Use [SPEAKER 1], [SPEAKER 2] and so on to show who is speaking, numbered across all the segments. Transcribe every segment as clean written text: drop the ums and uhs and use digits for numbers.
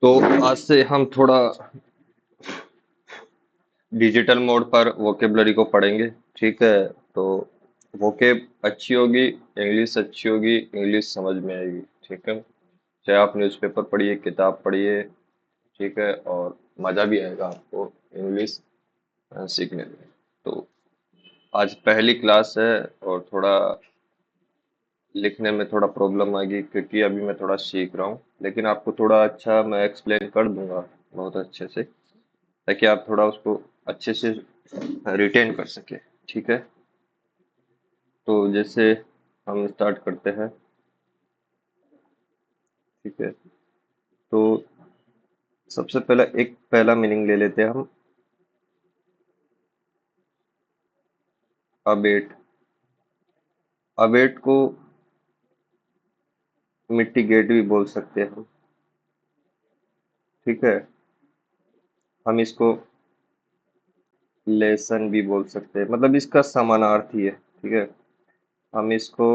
[SPEAKER 1] तो आज से हम थोड़ा डिजिटल मोड पर वोकेबलरी को पढ़ेंगे। ठीक है। तो वोकेब अच्छी होगी, इंग्लिश अच्छी होगी, इंग्लिश समझ में आएगी। ठीक है। चाहे आप न्यूज़पेपर पढ़िए, किताब पढ़िए। ठीक है। और मज़ा भी आएगा आपको इंग्लिश सीखने में। तो आज पहली क्लास है और थोड़ा लिखने में थोड़ा प्रॉब्लम आएगी क्योंकि अभी मैं थोड़ा सीख रहा हूँ, लेकिन आपको थोड़ा अच्छा मैं एक्सप्लेन कर दूंगा बहुत अच्छे से, ताकि आप थोड़ा उसको अच्छे से रिटेन कर सके। ठीक है। तो जैसे हम स्टार्ट करते हैं। ठीक है। तो सबसे पहला एक पहला मीनिंग ले लेते हैं हम। अबेट। अबेट को मिट्टी गेट भी बोल सकते हैं हम। ठीक है। हम इसको लेसन भी बोल सकते हैं, मतलब इसका समानार्थी है। ठीक है। हम इसको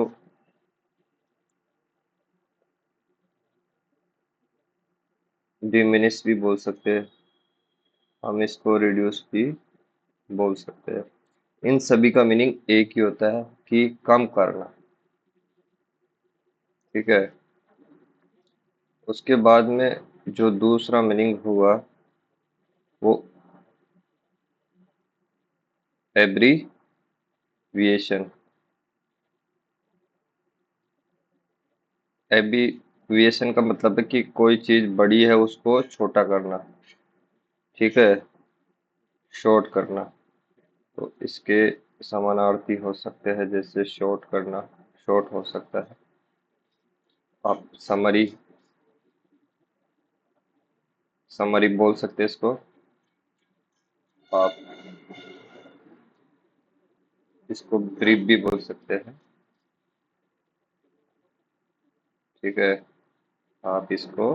[SPEAKER 1] डिमिनिश भी बोल सकते हैं। हम इसको रिड्यूस भी बोल सकते हैं। इन सभी का मीनिंग एक ही होता है कि कम करना। ठीक है। उसके बाद में जो दूसरा मीनिंग हुआ वो एब्रीविएशन। एब्रीविएशन का मतलब है कि कोई चीज बड़ी है उसको छोटा करना। ठीक है। शॉर्ट करना। तो इसके समानार्थी हो सकते हैं, जैसे शॉर्ट करना, शॉर्ट हो सकता है। आप समरी, समरी बोल सकते हैं इसको। आप इसको ब्रीफ भी बोल सकते हैं। ठीक है। आप इसको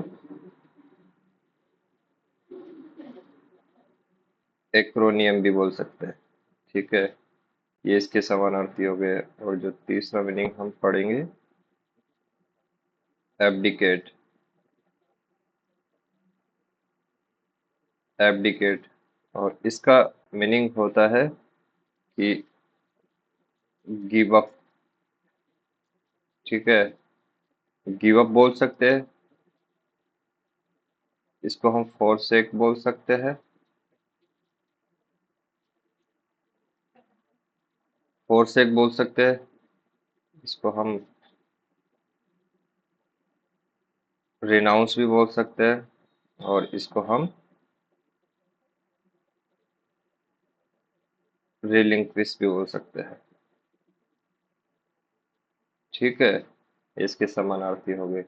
[SPEAKER 1] एक्रोनियम भी बोल सकते हैं। ठीक है। ये इसके समानार्थी हो गए। और जो तीसरा मीनिंग हम पढ़ेंगे, एब्डिकेट। एब्डिकेट। और इसका मीनिंग होता है कि गिव अप। ठीक है। गिव अप बोल सकते हैं। इसको हम फॉरसेक बोल सकते हैं। फॉरसेक बोल सकते हैं। इसको हम रिनाउंस भी बोल सकते हैं। और इसको हम रिलिंक्विश भी बोल सकते हैं। ठीक है। इसके समानार्थी हो गए।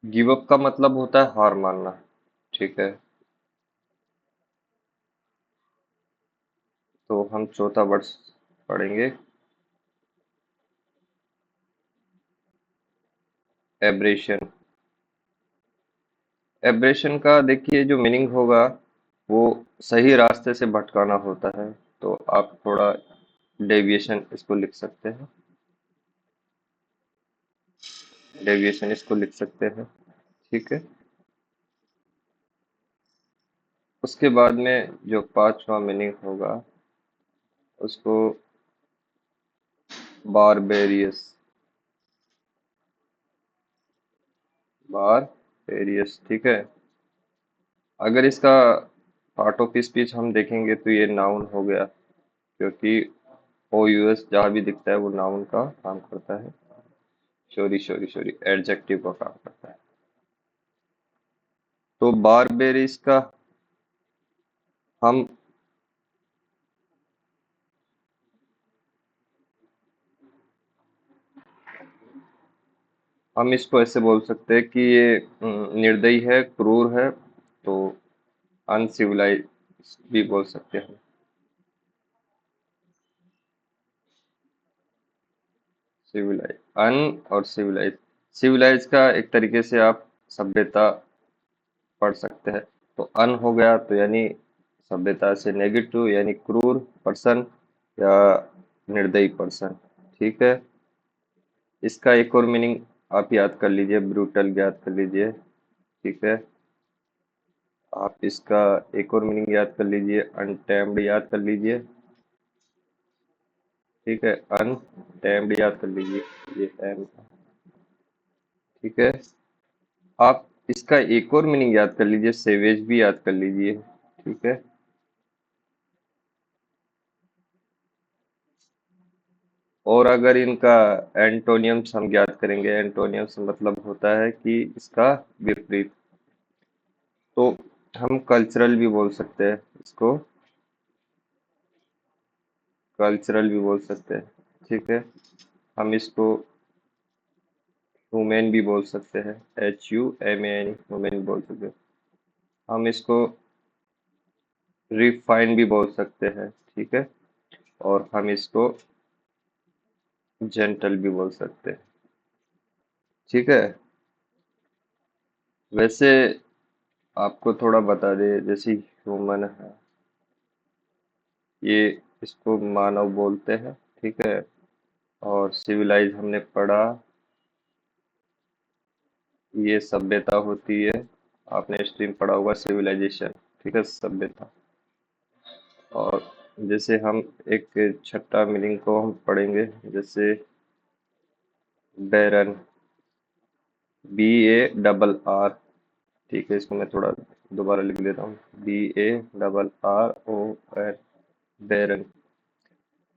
[SPEAKER 1] गिव अप का मतलब होता है हार मानना। ठीक है। तो हम चौथा वर्ड पढ़ेंगे, एब्रेशन। एब्रेशन का देखिए जो मीनिंग होगा वो सही रास्ते से भटकाना होता है। तो आप थोड़ा डेविएशन इसको लिख सकते हैं। डेविएशन इसको लिख सकते हैं। ठीक है। उसके बाद में जो पांचवा मीनिंग होगा उसको बारबेरियस। बारबेरियस। ठीक है। अगर इसका पार्ट ऑफ स्पीच हम देखेंगे तो ये नाउन हो गया, क्योंकि ओ यूएस जहाँ भी दिखता है वो नाउन का काम करता है। सॉरी सॉरी सॉरी, एडजेक्टिव का काम करता है। तो बारबेरिस का हम हम इसको ऐसे बोल सकते हैं कि ये निर्दयी है, क्रूर है। तो अनसिविलाइज भी बोल सकते हैं। सिविलाइज, अन और सिविलाइज। सिविलाइज का एक तरीके से आप सभ्यता पढ़ सकते हैं। तो अन हो गया तो यानी सभ्यता से नेगेटिव, यानी क्रूर पर्सन या निर्दयी पर्सन। ठीक है। इसका एक और मीनिंग आप याद कर लीजिए, ब्रूटल याद कर लीजिए। ठीक है। आप इसका एक और मीनिंग याद कर लीजिए, अनटेम्ड याद कर लीजिए। ठीक है, अनटेम्ड याद कर लीजिए, ये एम। ठीक है। आप इसका एक और मीनिंग याद कर लीजिए, सेवेज भी याद कर लीजिए। ठीक है। और अगर इनका एंटोनियम्स हम याद करेंगे, एंटोनियम्स मतलब होता है कि इसका विपरीत। तो हम कल्चरल भी बोल सकते हैं इसको, कल्चरल भी बोल सकते हैं। ठीक है। हम इसको ह्यूमन भी बोल सकते हैं, HUMAN, ह्यूमन बोल सकते हैं। हम इसको रिफाइन भी बोल सकते हैं। ठीक है। और हम इसको जेंटल भी बोल सकते हैं। ठीक है। वैसे आपको थोड़ा बता दे, जैसे ह्यूमन है, ये इसको मानव बोलते हैं। ठीक है। और सिविलाइज हमने पढ़ा, ये सभ्यता होती है। आपने स्ट्रीम पढ़ा होगा सिविलाइजेशन। ठीक है, सभ्यता। और जैसे हम एक छठा मीनिंग को हम पढ़ेंगे, जैसे बैरन, BARR। ठीक है, इसको मैं थोड़ा दोबारा लिख लेता हूँ, BARRON, बैरन।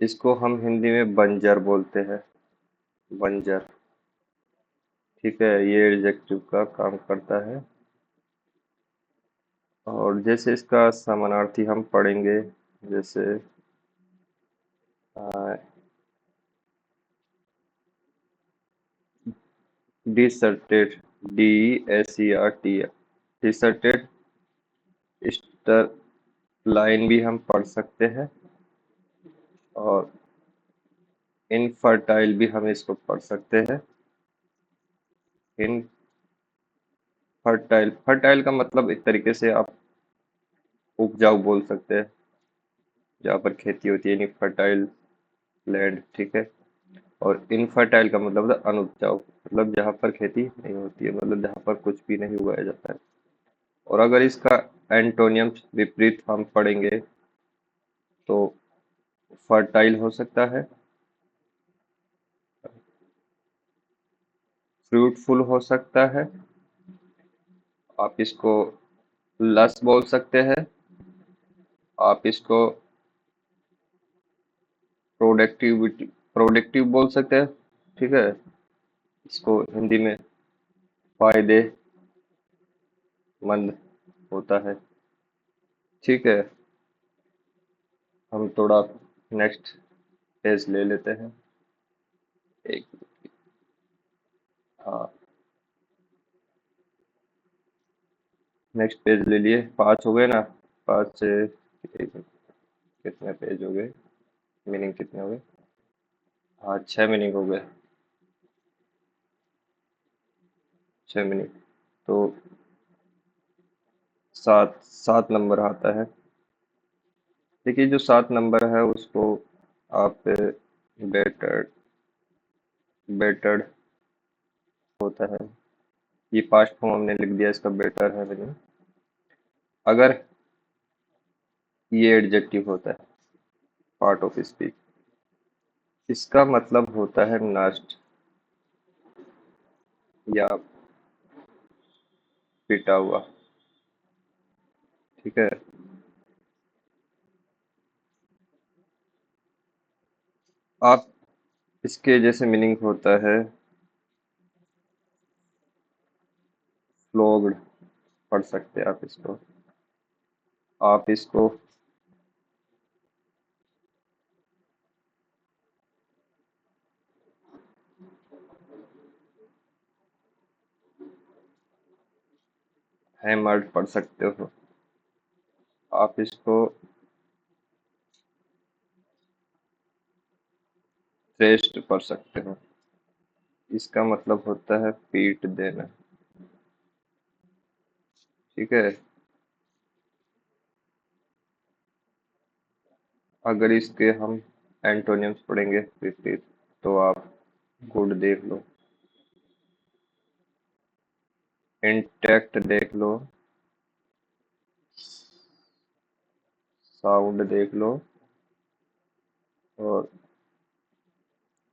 [SPEAKER 1] इसको हम हिंदी में बंजर बोलते हैं, बंजर। ठीक है, ये एडजेक्टिव का काम करता है। और जैसे इसका समानार्थी हम पढ़ेंगे, जैसे डिसर्टेड, DESERT, डिसर्टेड। स्टर लाइन भी हम पढ़ सकते हैं। और इनफर्टाइल भी हम इसको पढ़ सकते हैं। इनफर्टाइल, फर्टाइल का मतलब एक तरीके से आप उपजाऊ बोल सकते हैं, जहाँ पर खेती होती है, यानी फर्टाइल लैंड। ठीक है। और इनफर्टाइल का मतलब है अनुपजाऊ, मतलब जहाँ पर खेती नहीं होती है, मतलब जहाँ पर कुछ भी नहीं उगाया जाता है। और अगर इसका एंटोनियम विपरीत हम पढ़ेंगे, तो फर्टाइल हो सकता है, फ्रूटफुल हो सकता है, आप इसको लस बोल सकते हैं, आप इसको प्रोडक्टिविटी, प्रोडक्टिव बोल सकते हैं। ठीक है। इसको हिंदी में फायदेमंद होता है। ठीक है। हम थोड़ा नेक्स्ट पेज ले लेते हैं। एक, हाँ, नेक्स्ट पेज ले लिए, 5 हो गए ना। 5 से कितने पेज हो गए, मीनिंग कितने हो गए? हाँ, 6 मीनिंग हो गए, 6 मीनिंग। तो 7 नंबर आता है। देखिए, जो 7 नंबर है उसको आप बेटर, बेटर्ड होता है, ये पास्ट फॉर्म हमने लिख दिया, इसका बेटर है मीनिंग। अगर ये एडजेक्टिव होता है, पार्ट ऑफ स्पीच, इसका मतलब होता है नष्ट या पिटा हुआ। ठीक है। आप इसके जैसे मीनिंग होता है फ्लोग्ड, पढ़ सकते हैं आप इसको। आप इसको हैमर्ड पढ़ सकते हो। आप इसको थ्रेस्ड पढ़ सकते हो। इसका मतलब होता है पीट देना। ठीक है। अगर इसके हम एंटोनियम्स पढ़ेंगे विपरीत, तो आप गुड देख लो। इंटैक्ट देख लो, साउंड देख लो, और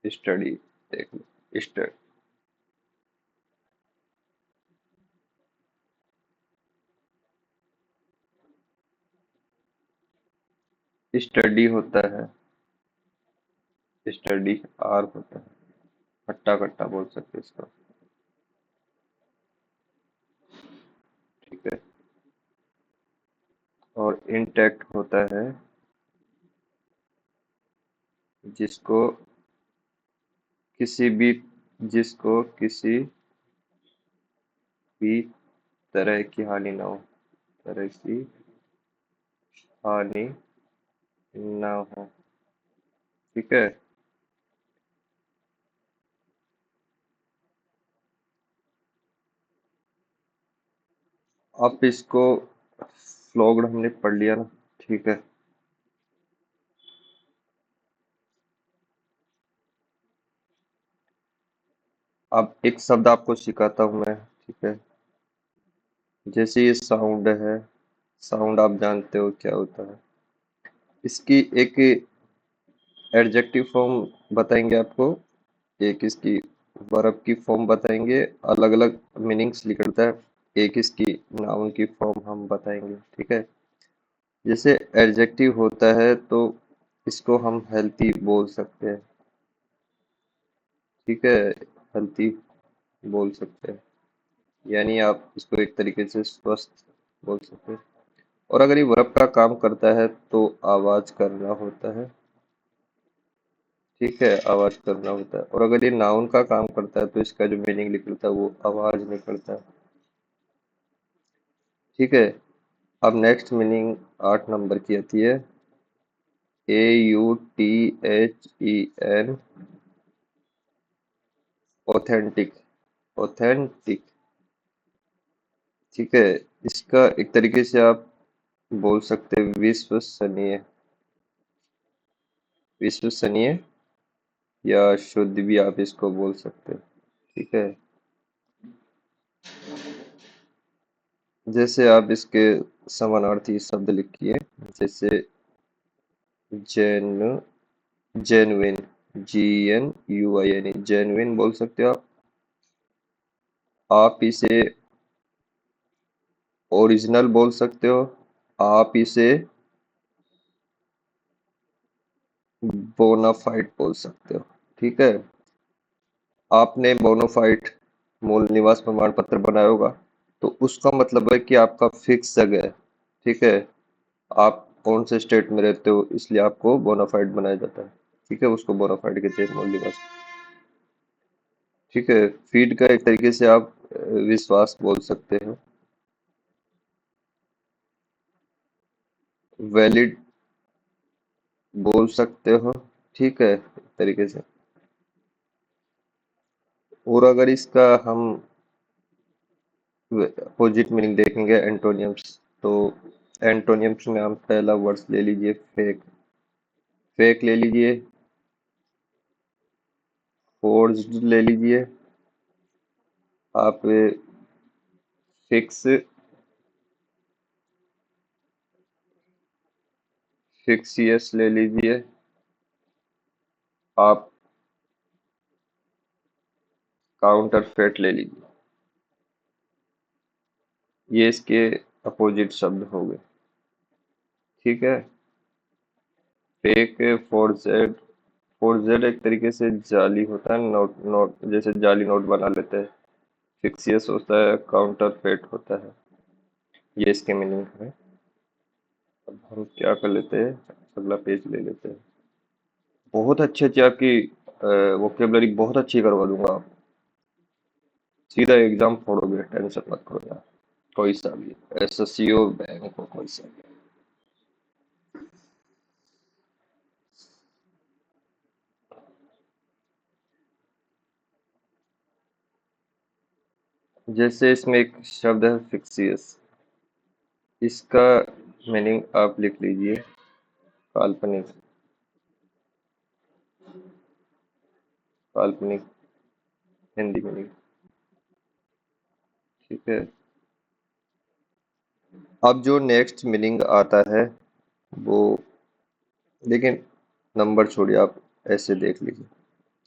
[SPEAKER 1] स्टडी देख लो। स्टडी होता है, स्टडी आर होता है, खट्टा खट्टा बोल सकते हैं इसको। ठीक है। और इंटैक्ट होता है जिसको किसी भी जिसको किसी भी तरह की हानि ना हो, तरह की हानि ना हो। ठीक है। अब इसको फ्लॉग्ड हमने पढ़ लिया ना। ठीक है। अब एक शब्द आपको सिखाता हूँ मैं। ठीक है। जैसे ये साउंड है, साउंड आप जानते हो क्या होता है। इसकी एक एडजेक्टिव फॉर्म बताएंगे आपको, एक इसकी वर्ब की फॉर्म बताएंगे, अलग अलग मीनिंग्स निकलता है। एक इसकी नाउन की फॉर्म हम बताएंगे। ठीक है। जैसे एडजेक्टिव होता है तो इसको हम हेल्थी बोल सकते हैं। ठीक है। हेल्थी बोल सकते हैं, यानी आप इसको एक तरीके से स्वस्थ बोल सकते हैं। और अगर ये वर्ब का काम करता है तो आवाज करना होता है। ठीक है, आवाज करना होता है। और अगर ये नाउन का काम करता है तो इसका जो मीनिंग निकलता है वो आवाज निकलता है। ठीक है। अब नेक्स्ट मीनिंग 8 नंबर की आती है, AUTHEN, ऑथेंटिक। ऑथेंटिक। ठीक है। इसका एक तरीके से आप बोल सकते हैं विश्वसनीय। विश्वसनीय या शुद्ध भी आप इसको बोल सकते हैं। ठीक है। जैसे आप इसके समानार्थी शब्द लिखिए। जैसे जेन जेन्युइन, GNUIN, जेन्युइन बोल सकते हो आप। आप इसे ओरिजिनल बोल सकते हो। आप इसे बोनाफाइड बोल सकते हो। ठीक है। आपने बोनाफाइड मूल निवास प्रमाण पत्र बनाया होगा, तो उसका मतलब है कि आपका फिक्स जगह है। ठीक है। आप कौन से स्टेट में रहते हो, इसलिए आपको बोनाफाइड बनाया जाता है। ठीक है, उसको बोनाफाइड कहते हैं, मूल निवास। ठीक है। फीड का एक तरीके से आप विश्वास बोल सकते हो। वैलिड बोल सकते हो। ठीक है, एक तरीके से। और अगर इसका हम अपोजिट मीनिंग देखेंगे, एंटोनियम्स, तो एंटोनियम्स में हम पहला वर्ड्स ले लीजिए, फेक। फेक ले लीजिए, फोर्ज्ड ले लीजिए, आप फिक्स, फिक्सियस ले लीजिए, आप काउंटरफेट ले लीजिए। ये इसके अपोजिट शब्द हो गए। ठीक है। फेक, फोर्जेड। फोर्जेड एक तरीके से जाली होता है, नोट नोट जैसे जाली नोट बना लेते हैं। फिक्सियस होता है, काउंटरफेट होता है। ये इसके मीनिंग है। अब हम क्या कर लेते हैं, अगला पेज ले लेते हैं। बहुत अच्छी अच्छी आपकी वोकेबलरी बहुत अच्छी करवा दूंगा आप। सीधा एग्जाम फोड़ोगे, टेंशन मत करो यार। कोई सा भी, SSC हो, बैंक हो, कोई सा भी। जैसे इसमें एक शब्द है फिक्सियस, इसका मीनिंग आप लिख लीजिए, काल्पनिक। काल्पनिक हिंदी मीनिंग। ठीक है। अब जो नेक्स्ट मीनिंग आता है वो, लेकिन नंबर छोड़िए, आप ऐसे देख लीजिए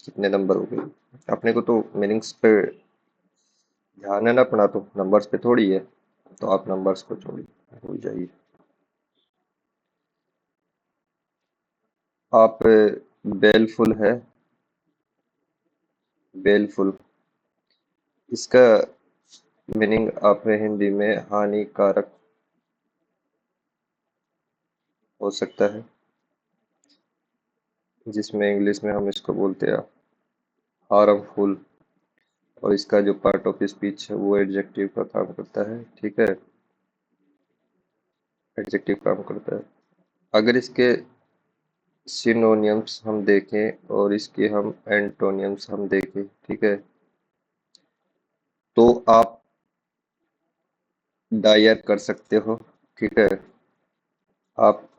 [SPEAKER 1] कितने नंबर हो गए। अपने को तो मीनिंग्स पे ध्यान है ना अपना, तो नंबर्स पे थोड़ी है। तो आप नंबर्स को छोड़िए, भूल जाइए। आप बेलफुल है, बेलफुल, इसका मीनिंग आप हिंदी में हानिकारक हो सकता है, जिसमें इंग्लिश में हम इसको बोलते हैं हार्मफुल। और इसका जो पार्ट ऑफ स्पीच है वो एडजेक्टिव का काम करता है। ठीक है, एडजेक्टिव काम करता है। अगर इसके सिनोनियम्स हम देखें और इसके हम एंटोनियम्स हम देखें, ठीक है, तो आप डायर कर सकते हो। ठीक है, आप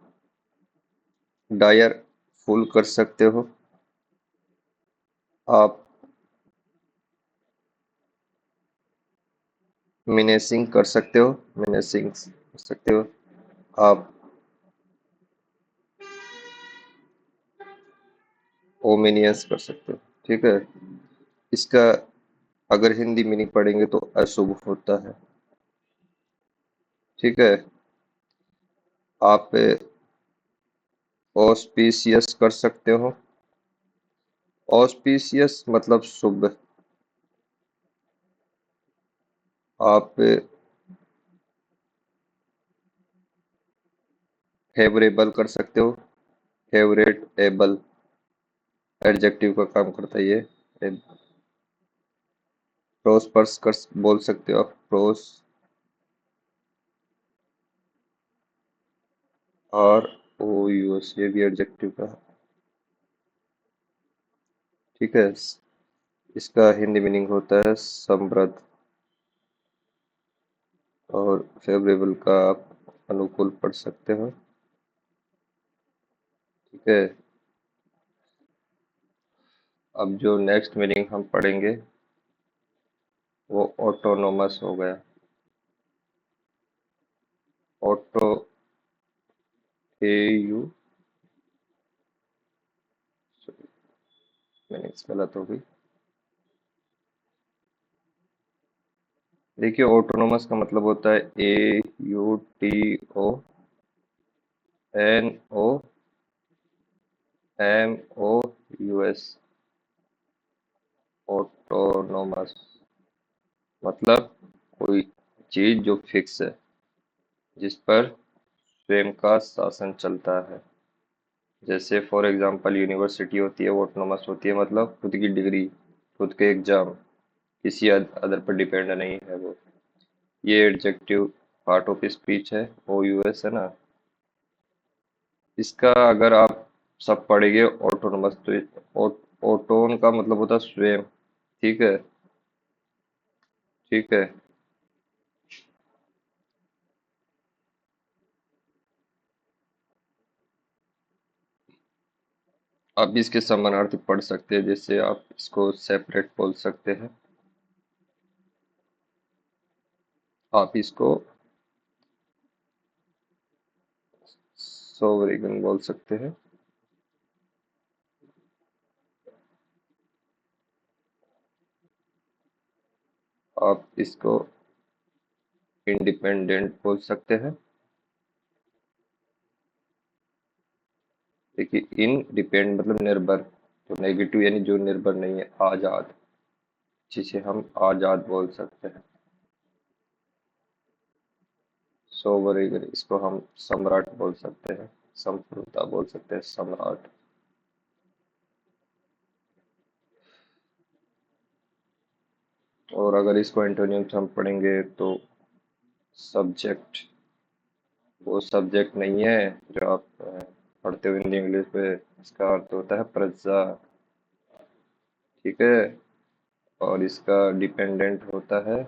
[SPEAKER 1] डायर फुल कर सकते हो, आप मिनेसिंग कर सकते हो, मिनेसिंग कर सकते हो, आप ओमिनियस कर सकते हो। ठीक है, इसका अगर हिंदी मीनिंग पढ़ेंगे तो अशुभ होता है। ठीक है, आप ऑस्पिशियस कर सकते हो, ऑस्पिशियस मतलब शुभ। आप फेवरेबल कर सकते हो, फेवरेट एबल, एडजेक्टिव का काम करता है ये। प्रोस्पर्स कर बोल सकते हो आप, pros R O U S, ये भी एडजेक्टिव का है। ठीक है, इसका हिंदी मीनिंग होता है समृद्ध। और फेवरेबल का आप अनुकूल पढ़ सकते हो। ठीक है, अब जो नेक्स्ट मीनिंग हम पढ़ेंगे वो ऑटोनोमस हो गया। ऑटो, ए यू, मीनिंग्स गलत हो गई। देखिए, ऑटोनोमस का मतलब होता है AUTONOMOUS, ऑटोनोमस मतलब कोई चीज जो फिक्स है, जिस पर स्वयं का शासन चलता है। जैसे फॉर एग्जांपल यूनिवर्सिटी होती है, वो ऑटोनोमस होती है, मतलब खुद की डिग्री, खुद के एग्जाम, किसी अदर पर डिपेंड नहीं है वो। ये एडजेक्टिव पार्ट ऑफ स्पीच है, ओ यू एस है ना। इसका अगर आप सब पढ़ेंगे ऑटोनोमस, तो ऑटोन का मतलब होता है स्वयं। ठीक है, ठीक है। आप भी इसके समानार्थी पढ़ सकते हैं, जैसे आप इसको सेपरेट बोल सकते हैं, आप इसको सोवरेगन बोल सकते हैं, आप इसको इंडिपेंडेंट बोल सकते हैं। देखिए, इन डिपेंड मतलब निर्भर, तो नेगेटिव यानी जो निर्भर नहीं है, आजाद, जिसे हम आजाद बोल सकते हैं। सोवरेगन, इसको हम सम्राट बोल सकते हैं, संप्रभुता बोल सकते हैं, सम्राट। और अगर इसको एंटोनियम्स हम पढ़ेंगे तो सब्जेक्ट, वो सब्जेक्ट नहीं है जो आप पढ़ते हो हिंदी इंग्लिश पे। इसका अर्थ होता है प्रजा। ठीक है, और इसका डिपेंडेंट होता है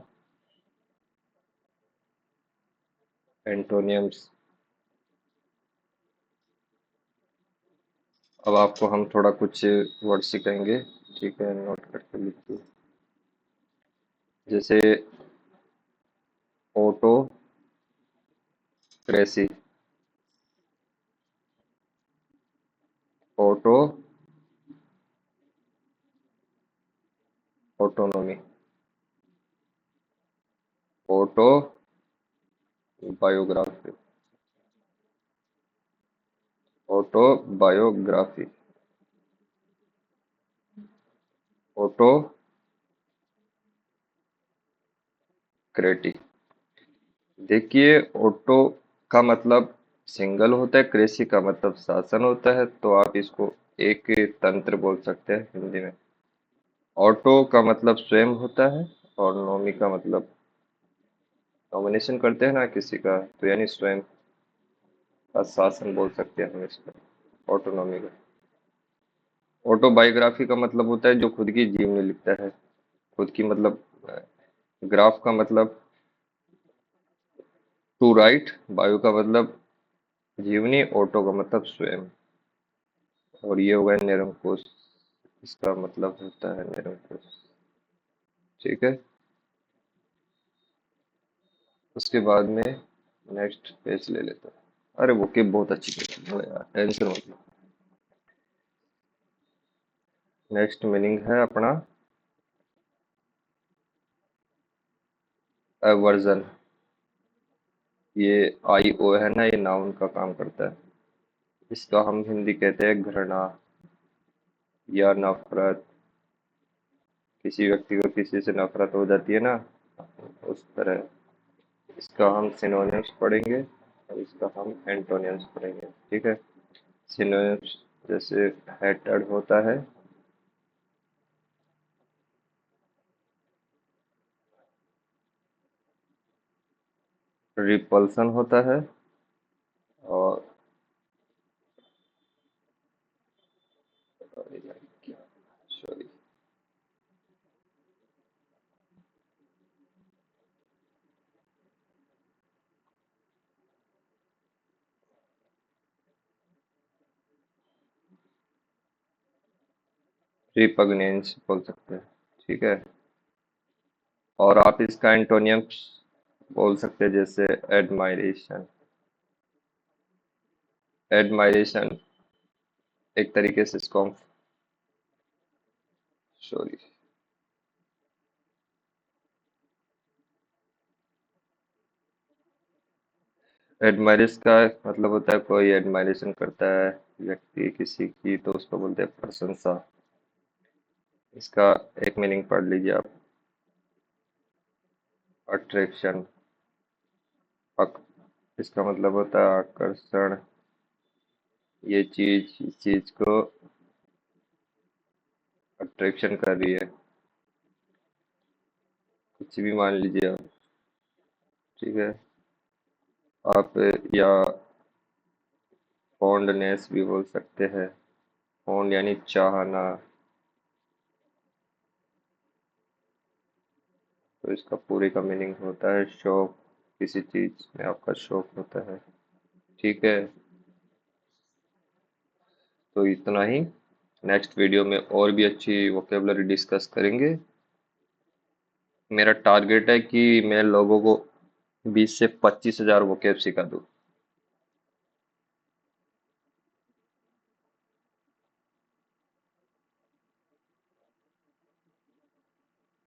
[SPEAKER 1] एंटोनियम्स। अब आपको हम थोड़ा कुछ वर्ड सिखाएंगे। ठीक है, नोट करके लिखिए। जैसे autocracy, auto autonomy, auto biography, autobiography, autocracy. देखिए, ऑटो का मतलब सिंगल होता है, क्रेसी का मतलब शासन होता है, तो आप इसको एक तंत्र बोल सकते हैं हिंदी में। ऑटो का मतलब स्वयं होता है, और नोमी का मतलब नॉमिनेशन करते हैं ना किसी का, तो यानी स्वयं का शासन बोल सकते हैं हम इसको, ऑटोनॉमी का। ऑटोबायोग्राफी का मतलब होता है जो खुद की जीवनी लिखता है, खुद की मतलब ग्राफ का मतलब टू राइट, बायो का मतलब जीवनी, ऑटो का मतलब स्वयं, और ये होगा निरंकुश, इसका मतलब होता है निरंकुश। ठीक है, उसके बाद में नेक्स्ट पेज ले लेते हैं। अरे वो की बहुत अच्छी पेज है यार, टेंशन मतलब। नेक्स्ट मीनिंग है अपना अवर्जन। ये आई ओ है ना, ये नाउन का काम करता है। इसका हम हिंदी कहते हैं घृणा या नफरत। किसी व्यक्ति को किसी से नफरत हो जाती है ना, उस तरह। इसका हम सिनोनिम्स पढ़ेंगे, और इसका हम एंटोनिम्स पढ़ेंगे। ठीक है, सिनोनिम्स जैसे हेटेड होता है, रिपल्सन होता है, और सॉरी, रिपग्नेंस बोल सकते हैं। ठीक है, और आप इसका एंटोनियम्स बोल सकते हैं, जैसे एडमायरेशन। एडमायरेशन एक तरीके से इसको हम, सॉरी, एडमायरेस का मतलब होता है कोई एडमायरेशन करता है व्यक्ति किसी की, तो उसको बोलते हैं प्रशंसा। इसका एक मीनिंग पढ़ लीजिए आप, अट्रैक्शन। इसका मतलब होता है आकर्षण। ये चीज इस चीज को अट्रैक्शन कर रही है, कुछ भी मान लीजिए आप। ठीक है, आप, या फॉन्डनेस भी बोल सकते हैं। फॉन्ड यानी चाहना, तो इसका पूरे का मीनिंग होता है शौक, किसी चीज में आपका शौक होता है। ठीक है, तो इतना ही। नेक्स्ट वीडियो में और भी अच्छी वोकेबलरी डिस्कस करेंगे। मेरा टारगेट है कि मैं लोगों को 20 से 25 हज़ार वोकेब सिखा दूँ।